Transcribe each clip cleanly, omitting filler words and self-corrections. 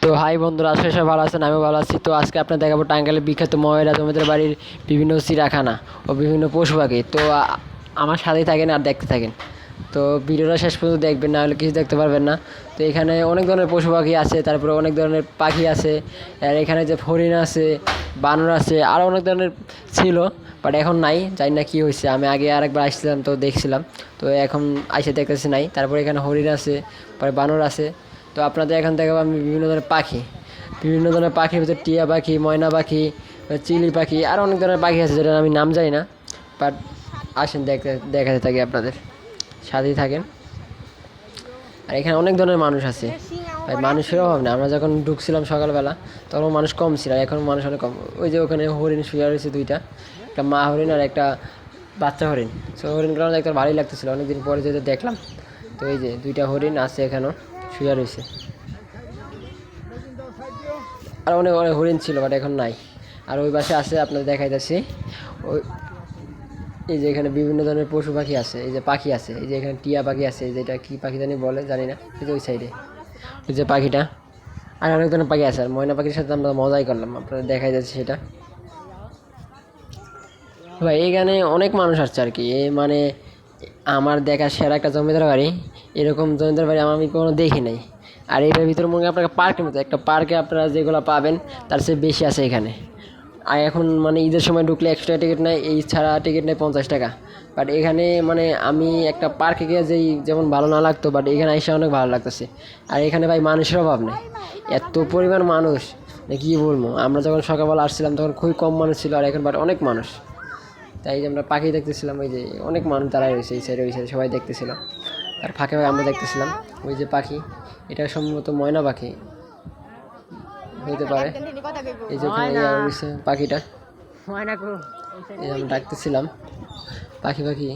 তো হাই বন্ধুরা, আসলে সবাই ভালো আছেন, আমিও ভালো আছি। তো আজকে আপনার দেখাবো টাঙ্গাইলের বিখ্যাত ময়রা জমিদার বাড়ির বিভিন্ন চিড়িয়াখানা ও বিভিন্ন পশু পাখি। তো আমার সাথেই থাকেন আর দেখতে থাকেন। তো ভিডিওটা শেষ পর্যন্ত দেখবেন, না হলে কিছু দেখতে পারবেন না। তো এখানে অনেক ধরনের পশু পাখি আছে, তারপরে অনেক ধরনের পাখি আছে। আর এখানে যে হরিণ আছে, বানর আছে, আরও অনেক ধরনের ছিল, বাট এখন নাই, জানি না কী হয়েছে। আমি আগে আরেকবার আসছিলাম, তো দেখছিলাম, তো এখন আইসে দেখতেছি নাই। তারপরে এখানে হরিণ আছে, পরে বানর আছে। তো আপনাদের এখান থেকে আমি বিভিন্ন ধরনের পাখি, বিভিন্ন ধরনের পাখির ভিতরে টিয়া পাখি, ময়না পাখি, চিলি পাখি, আরও অনেক ধরনের পাখি আছে যেটা আমি নাম জানি না, বাট আসেন দেখাতে থাকি, আপনাদের সাথেই থাকেন। আর এখানে অনেক ধরনের মানুষ আছে ভাই, মানুষের অভাব না। আমরা যখন ঢুকছিলাম সকালবেলা তখন মানুষ কম ছিল, এখন মানুষ অনেক কম। ওই যে ওখানে হরিণ শুয়ে রয়েছে দুইটা, একটা মা হরিণ আর একটা বাচ্চা হরিণ। সো হরিণগুলো দেখতে ভালোই লাগতেছিল, অনেকদিন পরে যেতে দেখলাম। তো এই যে দুইটা হরিণ আছে এখানেও শুয়ে রয়েছে। আর অনেক অনেক হরিণ ছিল, বাট এখন নাই। আর ওই পাশে আছে, আপনাদের দেখাইতেছি। ওই এই যে এখানে বিভিন্ন ধরনের পশু পাখি আছে, এই যে পাখি আছে, এই যে এখানে টিয়া পাখি আছে, এই যে এটা কী পাখি জানি বলে, জানি না। এই যে ওই সাইডে ওই যে পাখিটা, আর অনেক ধরনের পাখি আছে। আর ময়না পাখির সাথে আমরা মজাই করলাম, আপনাদের দেখাই যাচ্ছে সেটা। ভাই এখানে অনেক মানুষ আসছে আর কি, মানে আমার দেখা সেরা একটা জমিদার বাড়ি। এরকম জমিদার বাড়ি আমি কোনো দেখি নাই। আর এটার ভিতরে মনে হয় আপনাকে পার্কের মতো, একটা পার্কে আপনারা যেগুলো পাবেন তার চেয়ে বেশি আছে এখানে। আর এখন মানে ঈদের সময় ঢুকলে 100 টাকা টিকিট নেয়, এই ছাড়া টিকিট নেয় 50 টাকা। বাট এখানে মানে আমি একটা পার্কে গিয়ে যেই যেমন ভালো না লাগতো, বাট এখানে এসে অনেক ভালো লাগতেছে। আর এখানে ভাই মানুষের অভাব নেই, এত পরিমাণ মানুষ কী বলবো। আমরা যখন সকালবেলা আসছিলাম তখন খুবই কম মানুষ ছিল, আর এখন বাট অনেক মানুষ। তাই যে আমরা পাখি দেখতেছিলাম, ওই যে অনেক মানুষ দাঁড়ায় রয়েছে এই সাইডে, ওই সাইডে সবাই দেখতেছিল। আর ফাঁকে ফাঁকে আমরা দেখতেছিলাম ওই যে পাখি, এটা সম্ভবত ময়না পাখি হইতে পারে। এই যে ওখানে রয়েছে পাখিটা, এই আমি ডাকতেছিলাম পাখি পাখি।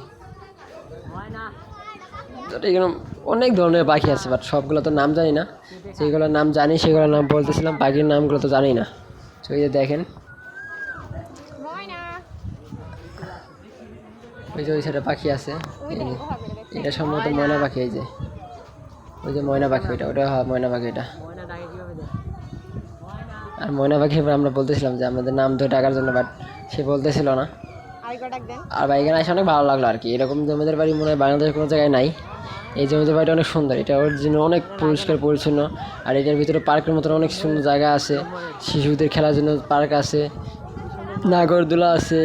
তো এখানে অনেক ধরনের পাখি আছে, বাট সবগুলো তো নাম জানি না। যেগুলোর নাম জানি সেগুলোর নাম বলতেছিলাম, পাখির নামগুলো তো জানি না। তো এই যে দেখেন, ওই যে ওই সাইডে পাখি আছে, এটা সম্ভবত ময়না পাখি। এই যে ওই যে ময়না পাখি, ওটা ময়না পাখি এটা। আর ময়না পাখি আমরা বলতেছিলাম যে আমাদের নাম ধরে ডাকার জন্য, বাট সে বলতেছিল না। আর ভাই এখানে এসে অনেক ভালো লাগলো আর কি। এরকম জমিদার বাড়ি মনে হয় বাংলাদেশের কোনো জায়গায় নাই। এই জমিদার বাড়িটা অনেক সুন্দর, এটা ওর জন্য অনেক পরিষ্কার পরিচ্ছন্ন। আর এটার ভিতরে পার্কের মতন অনেক সুন্দর জায়গা আছে, শিশুদের খেলার জন্য পার্ক আছে, নাগরদোলা আছে,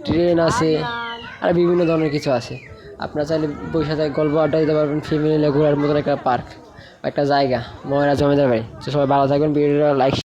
ট্রেন আছে, আর বিভিন্ন ধরনের কিছু আছে। আপনারা চাইলে বসে থাকে গল্প আড্ডা দিতে পারবেন, ফ্যামিলি ঘোরার মতন একটা পার্ক, একটা জায়গা ময়রা জমিদার বাড়ি। তো সবাই ভালো থাকবেন, ভিডিওটা লাইক